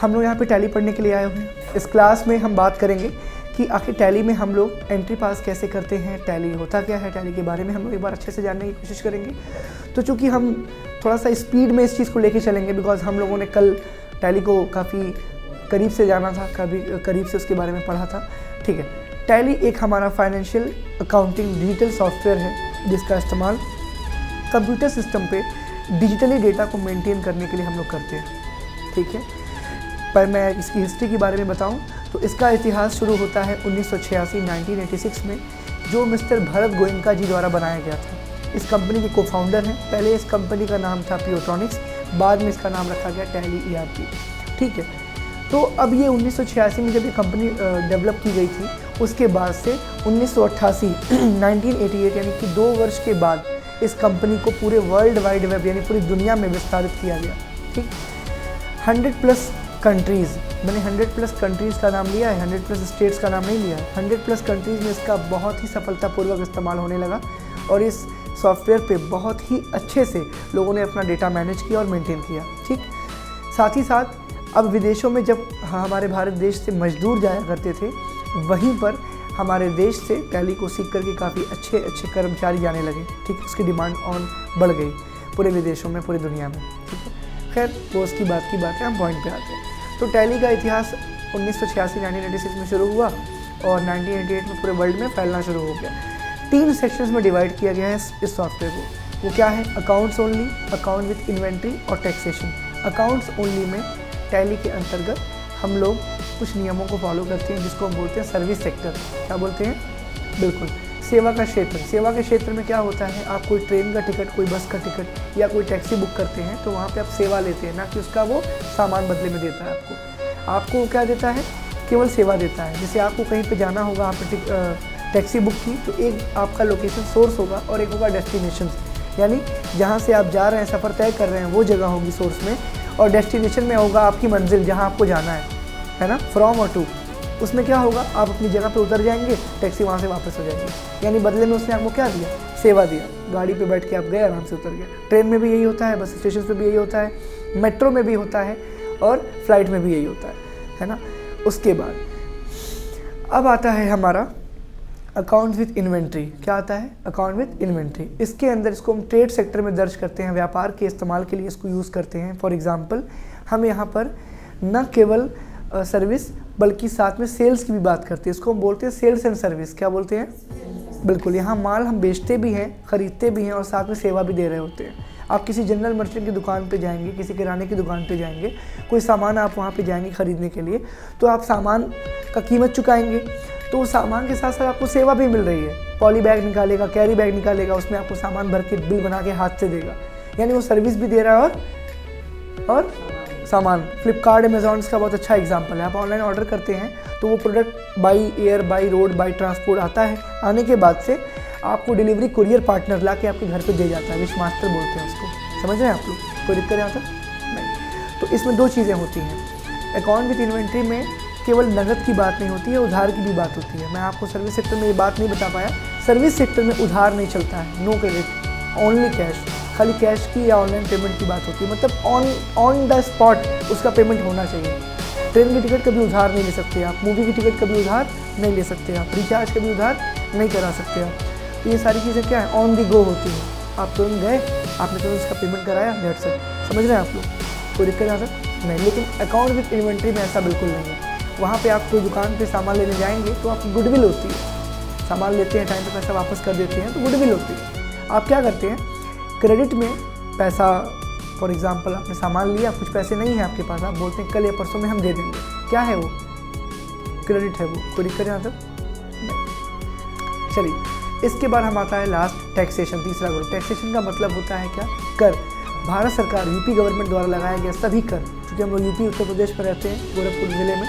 हम लोग यहाँ पे टैली पढ़ने के लिए आए हुए हैं। इस क्लास में हम बात करेंगे कि आखिर टैली में हम लोग एंट्री पास कैसे करते हैं, टैली होता क्या है, टैली के बारे में हम लोग एक बार अच्छे से जानने की कोशिश करेंगे। तो चूँकि हम थोड़ा सा स्पीड में इस चीज़ को लेके चलेंगे, बिकॉज हम लोगों ने कल टैली को काफ़ी करीब से जाना था, करीब से उसके बारे में पढ़ा था, ठीक है। टैली एक हमारा फाइनेंशियल अकाउंटिंग डिजिटल सॉफ्टवेयर है जिसका इस्तेमाल कंप्यूटर सिस्टम पे डिजिटली डेटा को मेंटेन करने के लिए हम लोग करते हैं, ठीक है। पर मैं इसकी हिस्ट्री के बारे में बताऊं तो इसका इतिहास शुरू होता है 1986 में, जो मिस्टर भरत गोयनका जी द्वारा बनाया गया था। इस कंपनी के को-फाउंडर हैं। पहले इस कंपनी का नाम था पियोट्रॉनिक्स, बाद में इसका नाम रखा गया टैली ERP, ठीक है। तो अब ये 1986 में जब ये कंपनी डेवलप की गई थी, उसके बाद से 1988 यानी कि 2 वर्ष के बाद इस कंपनी को पूरे वर्ल्ड वाइड वेब यानी पूरी दुनिया में विस्तारित किया गया, ठीक। 100+ कंट्रीज़, मैंने 100+ कंट्रीज़ का नाम लिया है, 100+ स्टेट्स का नाम नहीं लिया है। 100+ कंट्रीज़ में इसका बहुत ही सफलतापूर्वक इस्तेमाल होने लगा और इस सॉफ्टवेयर पे बहुत ही अच्छे से लोगों ने अपना डेटा मैनेज किया और मेंटेन किया, ठीक। साथ ही साथ अब विदेशों में जब हमारे भारत देश से मजदूर जाया करते थे, वहीं पर हमारे देश से टैली को सीख करके काफ़ी अच्छे कर्मचारी जाने लगे, ठीक। उसकी डिमांड ऑन बढ़ गई पूरे विदेशों में, पूरी दुनिया में, ठीक है। खैर वो उसकी बात है, हम पॉइंट पे आते हैं। तो टैली का इतिहास 1986 में शुरू हुआ और 1988 में पूरे वर्ल्ड में फैलना शुरू हो गया। 3 सेक्शंस में डिवाइड किया गया है इस सॉफ्टवेयर को। वो क्या है? Accounts only, account with inventory और टैक्सेशन। अकाउंट्स ओनली में टैली के अंतर्गत हम लोग कुछ नियमों को फॉलो करते हैं जिसको हम बोलते हैं सर्विस सेक्टर। क्या बोलते हैं? बिल्कुल, सेवा का क्षेत्र। सेवा के क्षेत्र में क्या होता है, आप कोई ट्रेन का टिकट, कोई बस का टिकट या कोई टैक्सी बुक करते हैं तो वहाँ पे आप सेवा लेते हैं, ना कि उसका वो सामान बदले में देता है आपको क्या देता है? केवल सेवा देता है। जैसे आपको कहीं पे जाना होगा, आपने टैक्सी बुक की तो एक आपका लोकेशन सोर्स होगा और एक होगा डेस्टिनेशन, यानी जहाँ से आप जा रहे हैं, सफ़र तय कर रहे हैं, वो जगह होगी सोर्स में, और डेस्टिनेशन में होगा आपकी मंजिल जहाँ आपको जाना है ना, फ्रॉम और टू। उसमें क्या होगा, आप अपनी जगह पे उतर जाएंगे, टैक्सी वहाँ से वापस हो जाएगी, यानी बदले में उसने आपको क्या दिया? सेवा दिया। गाड़ी पे बैठ के आप गए, आराम से उतर गए। ट्रेन में भी यही होता है, बस स्टेशन पे भी यही होता है, मेट्रो में भी होता है और फ्लाइट में भी यही होता है ना। उसके बाद अब आता है हमारा अकाउंट विथ इन्वेंट्री। क्या आता है? Account with inventory. इसके अंदर इसको हम ट्रेड सेक्टर में दर्ज करते हैं, व्यापार के इस्तेमाल के लिए इसको यूज़ करते हैं। फॉर एग्जांपल, हम यहाँ पर न केवल सर्विस बल्कि साथ में सेल्स की भी बात करते हैं। इसको हम बोलते हैं सेल्स एंड सर्विस। क्या बोलते हैं? बिल्कुल, यहाँ माल हम बेचते भी हैं, ख़रीदते भी हैं और साथ में सेवा भी दे रहे होते हैं। आप किसी जनरल मर्चेंट की दुकान पे जाएंगे, किसी किराने की दुकान पे जाएंगे, कोई सामान आप वहाँ पे जाएंगे ख़रीदने के लिए, तो आप सामान का कीमत चुकाएंगे, तो उस सामान के साथ साथ आपको सेवा भी मिल रही है। पॉली बैग निकालेगा, कैरी बैग निकालेगा, उसमें आपको सामान भर के बिल बना के हाथ से देगा, यानी वो सर्विस भी दे रहा है और सामान। फ्लिपकार्ट, अमेज़ॉन का बहुत अच्छा एग्जांपल है। आप ऑनलाइन ऑर्डर करते हैं तो वो product by air, by road, by transport आता है। आने के बाद से आपको डिलीवरी कुरियर पार्टनर ला के आपके घर पे दे जाता है, विश मास्टर बोलते हैं उसको। समझ रहे हैं आप लोग? कोई दिक्कत यहाँ तक नहीं। तो इसमें 2 चीज़ें होती हैं। अकाउंट विथ इन्वेंट्री में केवल नगद की बात नहीं होती है, उधार की भी बात होती है। मैं आपको सर्विस सेक्टर में ये बात नहीं बता पाया। सर्विस सेक्टर में उधार नहीं चलता है, नो क्रेडिट, ओनली कैश। खाली कैश की या ऑनलाइन पेमेंट की बात होती है, मतलब ऑन द स्पॉट उसका पेमेंट होना चाहिए। ट्रेन की टिकट कभी उधार नहीं ले सकते आप, मूवी की टिकट कभी उधार नहीं ले सकते आप, रिचार्ज कभी उधार नहीं करा सकते आप। तो ये सारी चीज़ें क्या है? ऑन दी गो होती हैं। आप तुरंत गए, आपने तुरंत उसका पेमेंट कराया, दैट्स इट। समझ रहे हैं आप लोग? कोई दिक्कत यहाँ तक नहीं। लेकिन अकाउंट विथ इन्वेंट्री में ऐसा बिल्कुल नहीं है। वहाँ पे आप कोई दुकान पे सामान लेने जाएंगे तो आपकी गुडविल होती है। सामान लेते हैं, टाइम पे पैसा वापस कर देते हैं तो गुडविल होती है। आप क्या करते हैं? क्रेडिट में पैसा, फॉर एग्जांपल आपने सामान लिया, कुछ पैसे नहीं है आपके पास, आप बोलते हैं कल या परसों में हम दे देंगे। क्या है वो? क्रेडिट है वो। कोई दिक्कत यहाँ तक नहीं। चलिए, इसके बाद हम आता है लास्ट टैक्सेशन, तीसरा ग्रुप। टैक्सेशन का मतलब होता है क्या? कर। भारत सरकार, यूपी गवर्नमेंट द्वारा लगाया गया सभी कर, क्योंकि हम लोग यूपी उत्तर प्रदेश में रहते हैं, गोरखपुर ज़िले में,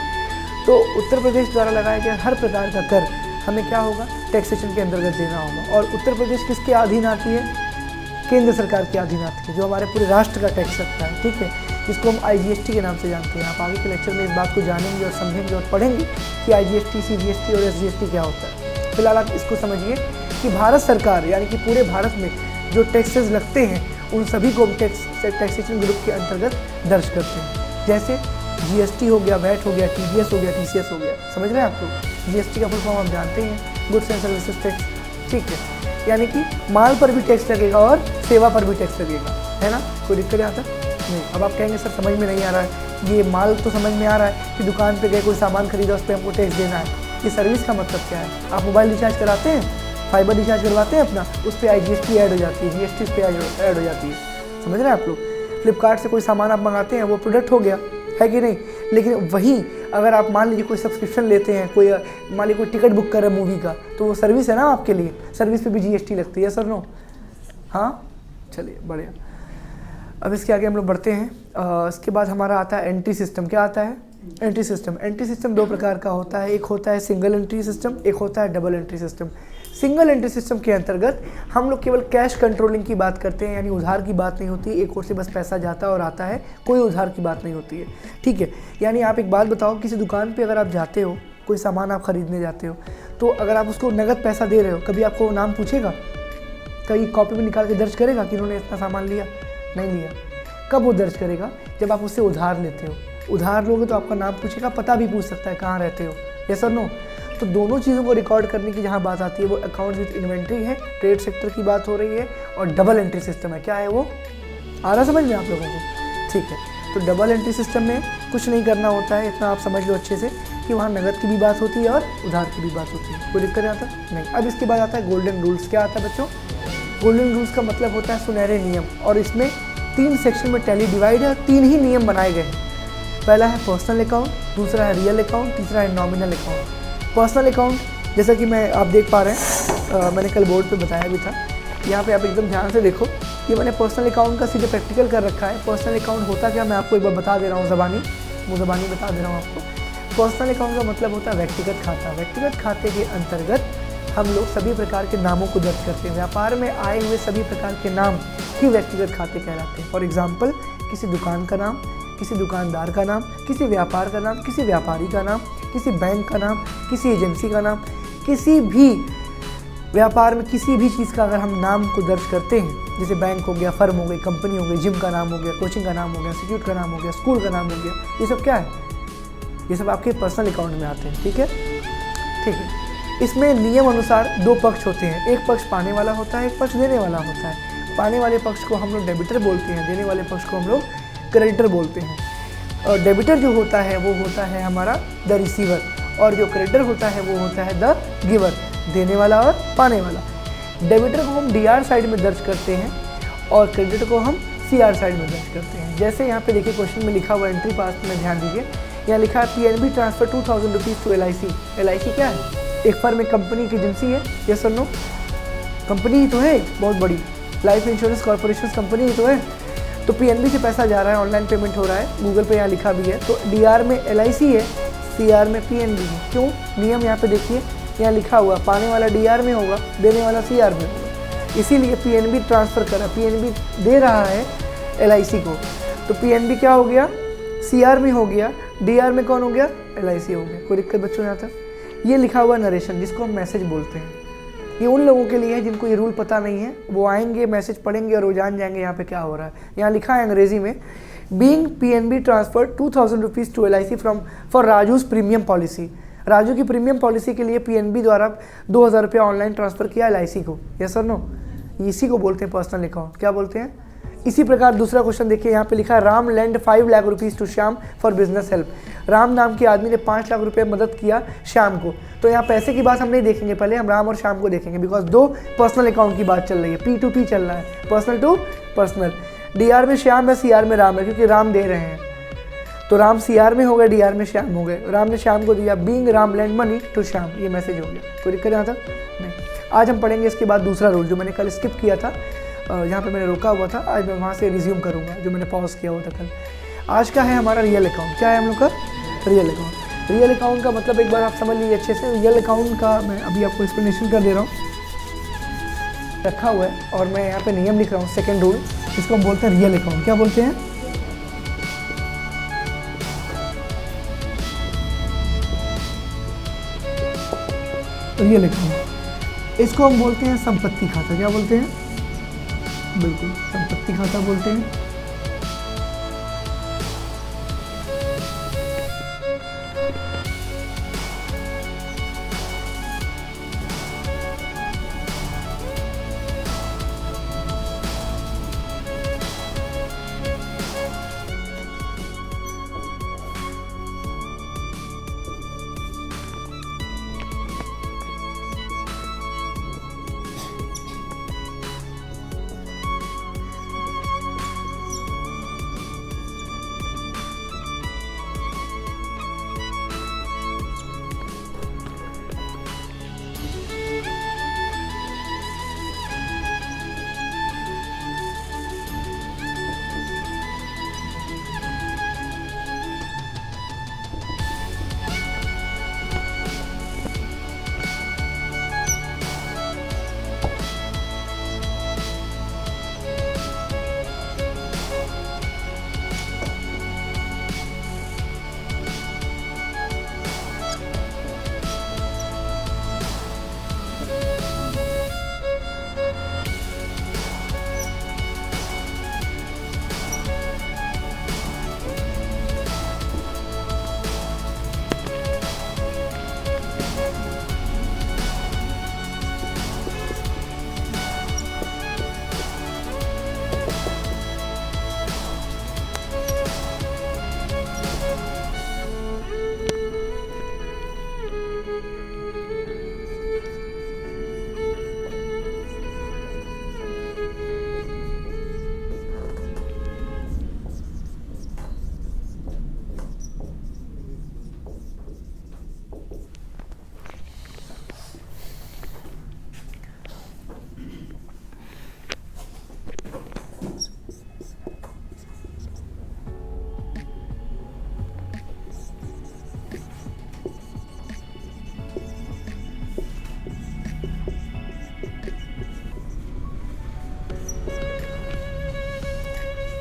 तो उत्तर प्रदेश द्वारा लगाया गया हर प्रकार का कर हमें क्या होगा? टैक्सेशन के अंतर्गत देना होगा। और उत्तर प्रदेश किसके अधीन आती है? केंद्र सरकार के अधीन आती है, जो हमारे पूरे राष्ट्र का टैक्स लगता है, ठीक है, जिसको हम IGST के नाम से जानते हैं। आप आगे के लेक्चर में इस बात को जानेंगे और समझेंगे और पढ़ेंगे कि IGST, CGST और SGST क्या होता है। फिलहाल आप इसको समझिए कि भारत सरकार यानी कि पूरे भारत में जो टैक्सेस लगते हैं उन सभी को हम टैक्सेशन ग्रुप के अंतर्गत दर्ज करते हैं। जैसे जीएसटी हो गया, वैट हो गया, टीडीएस हो गया, टीसीएस हो गया। समझ रहे हैं आप लोग? जीएसटी का फुल फॉर्म आप जानते हैं, गुड्स एंड सर्विसेज टैक्स, ठीक है। यानी कि माल पर भी टैक्स लगेगा और सेवा पर भी टैक्स लगेगा, है ना? कोई दिक्कत आता नहीं। अब आप कहेंगे सर समझ में नहीं आ रहा है, ये माल तो समझ में आ रहा है कि दुकान पे गए कोई सामान खरीदा, उस पर हमको टैक्स देना है, ये सर्विस का मतलब क्या है? आप मोबाइल रिचार्ज कराते हैं, फाइबर रिचार्ज करवाते हैं अपना, उस पर जीएसटी ऐड हो जाती है, जीएसटी उस पर ऐड हो जाती है। समझ रहे हैं आप लोग? फ्लिपकार्ट से कोई सामान आप मंगाते हैं, वो प्रोडक्ट हो गया, है कि नहीं? लेकिन वहीं अगर आप मान लीजिए कोई सब्सक्रिप्शन लेते हैं, कोई मान लीजिए कोई टिकट बुक करे मूवी का, तो वो सर्विस है ना आपके लिए, सर्विस पे भी जीएसटी लगती है, सर नो? हाँ, चलिए बढ़िया। अब इसके आगे हम लोग बढ़ते हैं। इसके बाद हमारा आता है एंट्री सिस्टम। क्या आता है? Entry system. एंट्री सिस्टम दो प्रकार का होता है, एक होता है सिंगल एंट्री सिस्टम, एक होता है double entry system. Single entry system के अंतर्गत हम लोग केवल कैश कंट्रोलिंग की बात करते हैं, यानी उधार की बात नहीं होती, एक ओर से बस पैसा जाता और आता है, कोई उधार की बात नहीं होती है, ठीक है। यानी आप एक बात बताओ, किसी दुकान पे अगर आप जाते हो, कोई सामान आप खरीदने जाते हो, तो अगर आप उसको नगद पैसा दे रहे हो, कभी आपको नाम पूछेगा? कहीं कॉपी में निकाल के दर्ज करेगा कि उन्होंने इतना सामान लिया? नहीं लिया। कब वो दर्ज करेगा? जब आप उससे उधार लेते हो। उधार लोगे तो आपका नाम पूछेगा, पता भी पूछ सकता है कहाँ रहते हो, यस और नो? तो दोनों चीज़ों को रिकॉर्ड करने की जहाँ बात आती है वो अकाउंट विद इन्वेंट्री है, ट्रेड सेक्टर की बात हो रही है, और डबल एंट्री सिस्टम है। क्या है वो? आ रहा समझ में आप लोगों को? ठीक है। तो डबल एंट्री सिस्टम में कुछ नहीं करना होता है, इतना आप समझ लो अच्छे से कि वहाँ नगद की भी बात होती है और उधार की भी बात होती है। कोई दिक्कत आता नहीं। अब इसके बाद आता है गोल्डन रूल्स। क्या आता है बच्चों? गोल्डन रूल्स का मतलब होता है सुनहरे नियम, और इसमें 3 सेक्शन में टैली डिवाइड है, 3 ही नियम बनाए गए हैं। पहला है पर्सनल अकाउंट, दूसरा है रियल अकाउंट, तीसरा है नॉमिनल अकाउंट। पर्सनल अकाउंट जैसा कि मैं आप देख पा रहे हैं, मैंने कल बोर्ड पे बताया भी था, यहाँ पे आप एकदम ध्यान से देखो, ये मैंने पर्सनल अकाउंट का सीधे प्रैक्टिकल कर रखा है। पर्सनल अकाउंट होता क्या, मैं आपको एक बार बता दे रहा हूँ, ज़बानी बता दे रहा हूँ आपको। पर्सनल अकाउंट का मतलब होता है व्यक्तिगत खाता। व्यक्तिगत खाते के अंतर्गत हम लोग सभी प्रकार के नामों को दर्ज करते हैं। व्यापार में आए हुए सभी प्रकार के नाम ही व्यक्तिगत खाते कहलाते हैं। फॉर एग्जाम्पल, किसी दुकान का नाम, किसी दुकानदार का नाम, किसी व्यापार का नाम, किसी व्यापारी का नाम, किसी बैंक का नाम, किसी एजेंसी का नाम, किसी भी व्यापार में किसी भी चीज़ का अगर हम नाम को दर्ज करते हैं, जैसे बैंक हो गया, फर्म हो गई, कंपनी हो गई, जिम का नाम हो गया, कोचिंग का नाम हो गया, इंस्टीट्यूट का नाम हो गया, स्कूल का नाम हो गया, ये सब क्या है? ये सब आपके पर्सनल अकाउंट में आते हैं, ठीक है? ठीक है। इसमें नियम अनुसार 2 पक्ष होते हैं, एक पक्ष पाने वाला होता है, एक पक्ष देने वाला होता है। पाने वाले पक्ष को हम लोग डेबिटर बोलते हैं, देने वाले पक्ष को हम लोग क्रेडिटर बोलते हैं। और डेबिटर जो होता है वो होता है हमारा द रिसीवर, और जो क्रेडिटर होता है वो होता है द गिवर, देने वाला और पाने वाला। डेबिटर को हम डीआर साइड में दर्ज करते हैं और क्रेडिटर को हम सीआर साइड में दर्ज करते हैं। जैसे यहाँ पे देखिए क्वेश्चन में लिखा हुआ एंट्री पास में ध्यान दीजिए, यहाँ लिखा है PNB transfer 2000 rupees to LIC. LIC क्या है? एक फर्म, एक कंपनी की एजेंसी है, यस और नो? कंपनी ही तो है, बहुत बड़ी लाइफ इंश्योरेंस कॉर्पोरेशन कंपनी ही तो है। तो पीएनबी से पैसा जा रहा है, ऑनलाइन पेमेंट हो रहा है, गूगल पे यहाँ लिखा भी है, तो डीआर में एलआईसी है, सीआर में पीएनबी है। क्यों? नियम यहाँ पे देखिए, यहाँ लिखा हुआ पाने वाला डीआर में होगा, देने वाला सीआर में होगा, इसीलिए पीएनबी ट्रांसफ़र करा, पीएनबी दे रहा है एलआईसी को, तो पीएनबी क्या हो गया? सीआर में हो गया, डीआर में कौन हो गया? एलआईसी हो गया। कोई दिक्कत बच्चों यहाँ तक? ये लिखा हुआ नरेशन, जिसको हम मैसेज बोलते हैं, ये उन लोगों के लिए है जिनको ये रूल पता नहीं है, वो आएंगे, मैसेज पढ़ेंगे और वो जान जाएंगे यहाँ पे क्या हो रहा है। यहाँ लिखा है अंग्रेजी में, being PNB transfer 2000 rupees to LIC from for Raju's premium policy. Raju की प्रीमियम पॉलिसी के लिए पीएनबी द्वारा 2000 रुपया ऑनलाइन ट्रांसफ़र किया एलआईसी को, यस और नो? इसी को बोलते हैं पर्सनल अकाउंट। क्या बोलते हैं? इसी प्रकार दूसरा क्वेश्चन देखिए, यहाँ पे लिखा है Ram land 5 lakh rupees to Shyam for business help. Ram नाम के आदमी ने 5 लाख रुपए मदद किया श्याम को। तो यहाँ पैसे की बात हम नहीं देखेंगे, पहले हम राम और श्याम को देखेंगे, बिकॉज 2 पर्सनल अकाउंट की बात चल रही है, P2P चल रहा है, पर्सनल टू पर्सनल। डीआर में श्याम है, सीआर में राम है, क्योंकि राम दे रहे हैं, तो राम सीआर में हो गए, डीआर में श्याम हो गए। राम ने श्याम को दिया, being Ram land money to Shyam, ये मैसेज हो गया। कोई दिक्कत यहाँ तक नहीं। आज हम पढ़ेंगे इसके बाद दूसरा रूल, जो मैंने कल स्किप किया था, जहाँ पे मैंने रोका हुआ था, आज मैं वहाँ से रिज्यूम करूँगा जो मैंने पॉज किया हुआ था कल। आज का है हमारा रियल अकाउंट। क्या है हम लोग का? Real account. रियल अकाउंट का मतलब एक बार आप समझ लीजिए अच्छे से। रियल अकाउंट का मैं अभी आपको एक्सप्लेनेशन कर दे रहा हूँ, रखा हुआ है, और मैं यहाँ पे नियम लिख रहा हूँ, सेकेंड रूल, इसको हम बोलते हैं रियल अकाउंट। क्या बोलते हैं? Real account. इसको हम बोलते हैं संपत्ति खाता। क्या बोलते हैं? बिल्कुल, संपत्ति खाता बोलते हैं।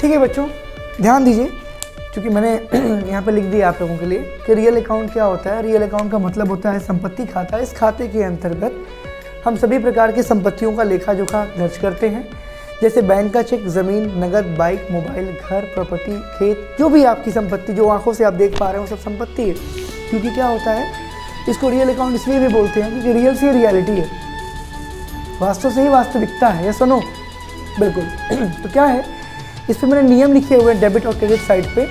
ठीक है बच्चों, ध्यान दीजिए, क्योंकि मैंने यहाँ पे लिख दिया आप लोगों के लिए कि रियल अकाउंट क्या होता है। रियल अकाउंट का मतलब होता है संपत्ति खाता। इस खाते के अंतर्गत हम सभी प्रकार की संपत्तियों का लेखा जोखा दर्ज करते हैं, जैसे बैंक का चेक, ज़मीन, नगद, बाइक, मोबाइल, घर, प्रॉपर्टी, खेत, जो भी आपकी संपत्ति जो आंखों से आप देख पा रहे हो सब संपत्ति है। क्योंकि क्या होता है, इसको रियल अकाउंट इसलिए भी बोलते हैं क्योंकि रियल से रियलिटी है, वास्तव से ही वास्तविकता है। ये सुनो बिल्कुल। तो क्या है, इस पर मैंने नियम लिखे हुए हैं डेबिट और क्रेडिट साइड पे।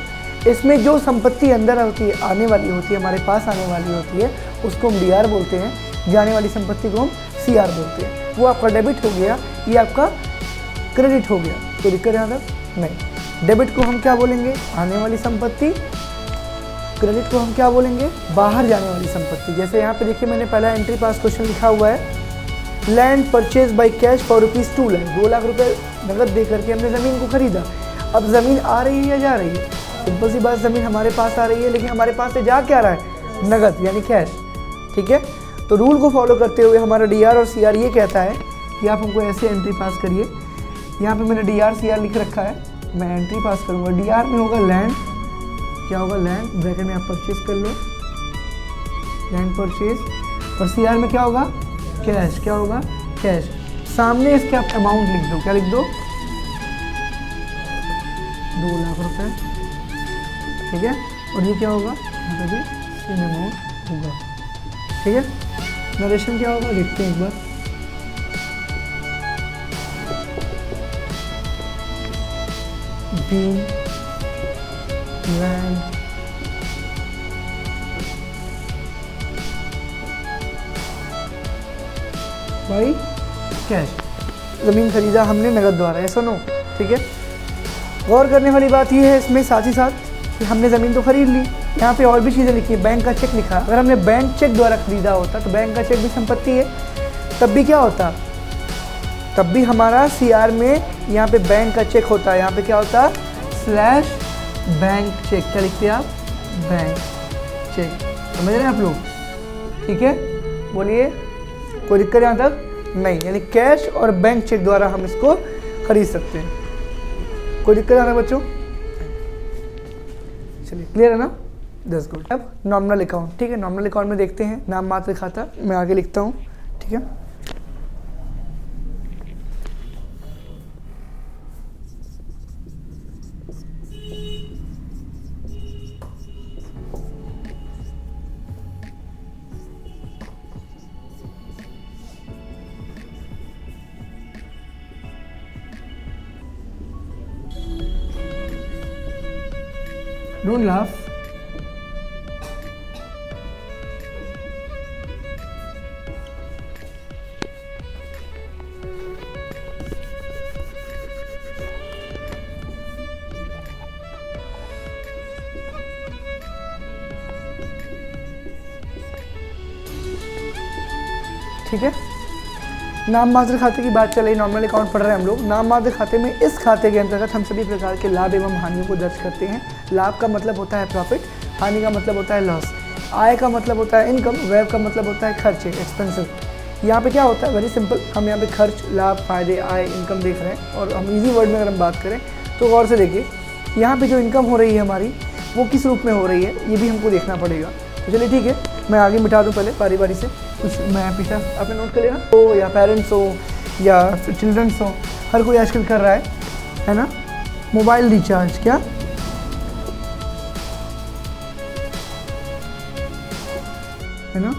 इसमें जो संपत्ति अंदर होती है, आने वाली होती है, हमारे पास आने वाली होती है, उसको हम डीआर बोलते हैं। जाने वाली संपत्ति को हम सीआर बोलते हैं। वो आपका डेबिट हो गया, ये आपका क्रेडिट हो गया। कोई दिक्कत यहाँ तक नहीं। डेबिट को हम क्या बोलेंगे, आने वाली संपत्ति। क्रेडिट को हम क्या बोलेंगे, बाहर जाने वाली संपत्ति। जैसे यहाँ पे देखिए मैंने पहला एंट्री पास क्वेश्चन लिखा हुआ है, land purchase by cash for ₹2 lakh. 2 lakh रुपए नगद दे करके हमने ज़मीन को खरीदा। अब ज़मीन आ रही है या जा रही है, सिंपल सी बात, ज़मीन हमारे पास आ रही है, लेकिन हमारे पास से जा क्या रहा है, नगद यानी कैश। ठीक है, तो रूल को फॉलो करते हुए हमारा डीआर और सीआर ये कहता है कि आप हमको ऐसे एंट्री पास करिए। यहाँ पे मैंने डीआर सीआर लिख रखा है, मैं एंट्री पास करूँगा। डीआर में होगा लैंड, क्या होगा, लैंड, ब्रैकेट में आप परचेज कर लो, लैंड परचेज। और सीआर में क्या होगा, कैश, क्या होगा, कैश। सामने इसके आप अमाउंट लिख दो, क्या लिख दो, 2 लाख रुपए। ठीक है, और ये क्या होगा, यहाँ पे भी सेम अमाउंट होगा। ठीक है, नरेशन क्या होगा, लिखते हैं एक बार। बीन, लैंड, बाई कैश। ज़मीन खरीदा हमने नगद द्वारा, ऐसा नो। ठीक है, गौर करने वाली बात यह है इसमें साथ ही साथ कि हमने ज़मीन तो खरीद ली, यहाँ पे और भी चीज़ें लिखी है। बैंक का चेक लिखा, अगर हमने बैंक चेक द्वारा खरीदा होता तो बैंक का चेक भी संपत्ति है, तब भी क्या होता, तब भी हमारा सीआर में यहाँ पे बैंक का चेक होता है। यहाँ पे क्या होता, स्लैश बैंक चेक, क्या लिखते हैं आप, बैंक चेक। समझ रहे हैं आप लोग। ठीक है, बोलिए, कोई दिक्कत यहाँ तक नहीं। यानी कैश और बैंक चेक द्वारा हम इसको खरीद सकते हैं। कोई दिक्कत आना बच्चों, चलिए क्लियर है ना, दैट्स गुड। अब नॉमिनल अकाउंट। ठीक है, नॉमिनल अकाउंट में देखते हैं, नाम मात्र खाता, मैं आगे लिखता हूँ। ठीक है, डोंट लाफ। ठीक है, नाम मात्र खाते की बात चल रही, नॉमिनल अकाउंट पढ़ रहे हैं हम लोग। नाम मात्र खाते में, इस खाते के अंतर्गत हम सभी प्रकार के लाभ एवं हानियों को दर्ज करते हैं। लाभ का मतलब होता है प्रॉफिट, हानि का मतलब होता है लॉस, आय का मतलब होता है इनकम, व्यय का मतलब होता है खर्चे, एक्सपेंसिव। यहाँ पे क्या होता है, वेरी सिंपल, हम यहाँ पे खर्च, लाभ, फायदे, आय, इनकम देख रहे हैं। और हम इजी वर्ड में अगर हम बात करें तो गौर से देखिए, यहाँ पे जो इनकम हो रही है हमारी, वो किस रूप में हो रही है, ये भी हमको देखना पड़ेगा। तो चलिए ठीक है, मैं आगे मिटा दूँ पहले बारी बारी से। कुछ मैं पीछा आपने नोट कर लेना, हो या पेरेंट्स हो या चिल्ड्रंस हो, हर कोई आजकल कर रहा है ना। मोबाइल रिचार्ज, क्या है ना,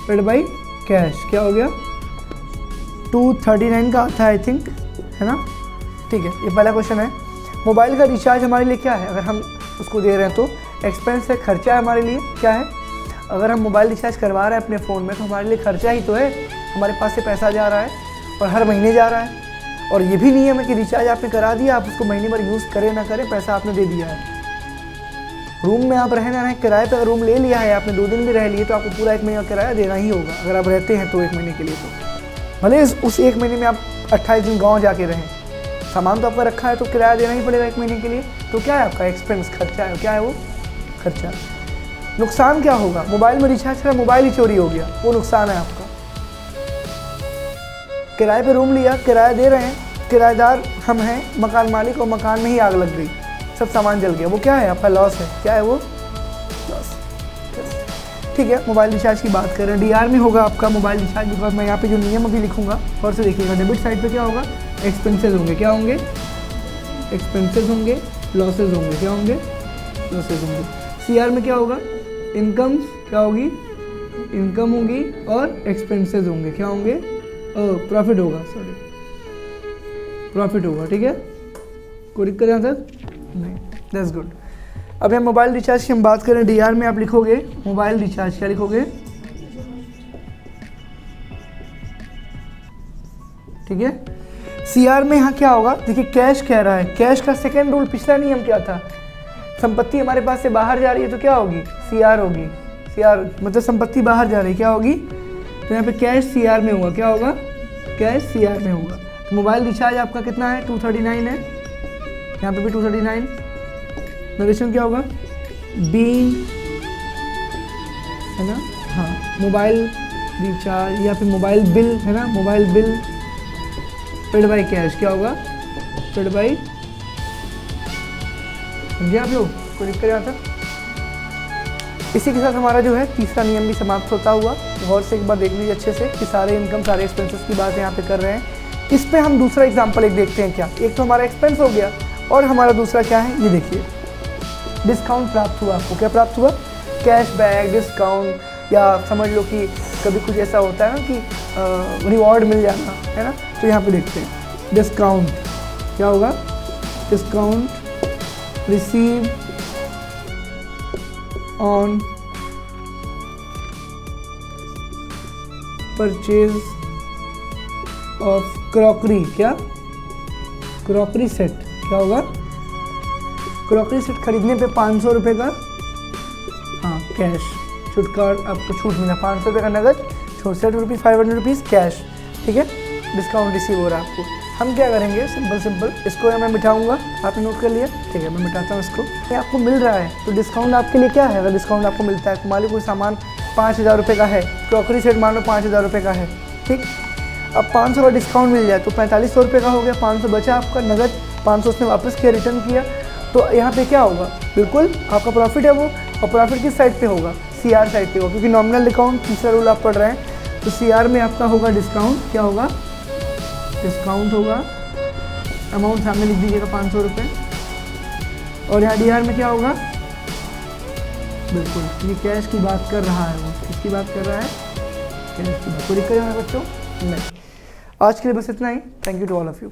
पेड बाई कैश, क्या हो गया, 239 का आता है आई थिंक, है ना। ठीक है, ये पहला क्वेश्चन है। मोबाइल का रिचार्ज हमारे लिए क्या है, अगर हम उसको दे रहे हैं तो एक्सपेंस है, खर्चा है हमारे लिए, क्या है। अगर हम मोबाइल रिचार्ज करवा रहे हैं अपने फ़ोन में तो हमारे लिए खर्चा ही तो है, हमारे पास से पैसा जा रहा है और हर महीने जा रहा है। और ये भी नियम है कि रिचार्ज आपने करा दिया, आप उसको महीने भर यूज़ करें ना करें, पैसा आपने दे दिया है। रूम में आप रह ना रहें, किराए पर रूम ले लिया है आपने, 2 दिन भी रह लिए, तो आपको पूरा 1 महीने का किराया देना ही होगा। अगर आप रहते हैं तो 1 महीने के लिए, तो भले उस 1 महीने में आप 28 दिन गाँव जाके रहें, सामान तो आपका रखा है तो किराया देना ही पड़ेगा 1 महीने के लिए। तो क्या है आपका एक्सपेंस, खर्चा है, क्या है वो, खर्चा। नुकसान क्या होगा, मोबाइल में रिचार्ज करा, मोबाइल ही चोरी हो गया, वो नुकसान है आपका। किराए पे रूम लिया, किराया दे रहे हैं, किराएदार हम हैं, मकान मालिक, और मकान में ही आग लग गई, सब सामान जल गया, वो क्या है? आपका लॉस है। क्या है वो? लॉस। ठीक है, मोबाइल रिचार्ज की बात करें, डीआर में होगा आपका मोबाइल रिचार्ज, बिकॉज मैं यहाँ पे जो नियम अभी लिखूंगा और से देखिएगा। डेबिट साइड पे क्या होगा? एक्सपेंसेस होंगे। क्या होंगे? एक्सपेंसेस होंगे, लॉसेज होंगे। क्या होंगे? लॉसेज होंगे। सीआर में क्या होगा? इनकम क्या होगी? इनकम होगी और एक्सपेंसेस होंगे। क्या होंगे? प्रॉफिट होगा, सॉरी, प्रॉफिट होगा। ठीक है, कोई दिक्कत यहाँ तक नहीं? That's good. अब हम मोबाइल रिचार्ज की हम बात करें, डीआर में आप लिखोगे मोबाइल रिचार्ज, क्या लिखोगे? ठीक है। सीआर में यहाँ क्या होगा? देखिए कैश कह रहा है, कैश का सेकेंड रूल, पिछला नियम क्या था? संपत्ति हमारे पास से बाहर जा रही है तो क्या होगी? सीआर होगी। सीआर मतलब संपत्ति बाहर जा रही है, क्या होगी? तो यहाँ पे कैश सीआर में होगा। क्या होगा? कैश सीआर में होगा। तो मोबाइल रिचार्ज आपका कितना है? 239 है, यहाँ पे भी 239। नरेशन क्या होगा? बीइंग, है ना? हाँ, मोबाइल रिचार्ज या फिर मोबाइल बिल, है ना? Mobile bill paid by cash, क्या होगा? पेड बाई, समझे आप लोग? कोई दिक्कत यहाँ तक? इसी के साथ हमारा जो है तीसरा नियम भी समाप्त होता हुआ। गौर से एक बार देख लीजिए अच्छे से कि सारे इनकम, सारे एक्सपेंसेस की बात यहाँ पे कर रहे हैं। इस पे हम दूसरा एग्जांपल एक देखते हैं। क्या? एक तो हमारा एक्सपेंस हो गया और हमारा दूसरा क्या है, ये देखिए, डिस्काउंट प्राप्त हुआ। आपको क्या प्राप्त हुआ? कैशबैक, डिस्काउंट, या समझ लो कि कभी कुछ ऐसा होता है ना कि रिवॉर्ड मिल जाना, है ना? तो यहाँ पे देखते हैं डिस्काउंट क्या होगा? Discount receive on purchase of crockery. क्या? Crockery set. क्या होगा? क्रॉकरी सेट खरीदने पे 500 रुपये का, हाँ, कैश छूटकार आपको छूट मिला, 500 रुपये का नगद, सेट रुपीज़ 500 रुपीज़ कैश। ठीक है, डिस्काउंट रिसीव हो रहा है आपको। हम क्या करेंगे? सिंपल इसको मैं मिटाऊंगा, आपने नोट कर लिया? ठीक है, मैं मिटाता हूँ इसको। ये आपको मिल रहा है तो डिस्काउंट आपके लिए क्या है? अगर डिस्काउंट आपको मिलता है, मान लो कोई सामान 5000 रुपये का है, क्रॉकरी सेट मान लो 5000 रुपये का है, ठीक। अब 500 का डिस्काउंट मिल जाए तो 4500 रुपये का हो गया, 500 बचा आपका नगद, 500 उसने वापस किया, रिटर्न किया, तो यहाँ पे क्या होगा? बिल्कुल आपका प्रॉफिट है वो। और प्रॉफिट किस साइड पे होगा? सीआर साइड पे होगा, क्योंकि नॉमिनल अकाउंट तीसरा रूल आप पढ़ रहे हैं। तो सीआर में आपका होगा डिस्काउंट। क्या होगा? डिस्काउंट होगा, अमाउंट सामने लिख दीजिएगा 500 रुपये। और यहाँ डीआर में क्या होगा? बिल्कुल ये कैश की बात कर रहा है, वो किसकी बात कर रहा है? कैश की बात। कोई दिक्कत है बच्चों? नहीं। आज के लिए बस इतना ही। Thank you to all of you.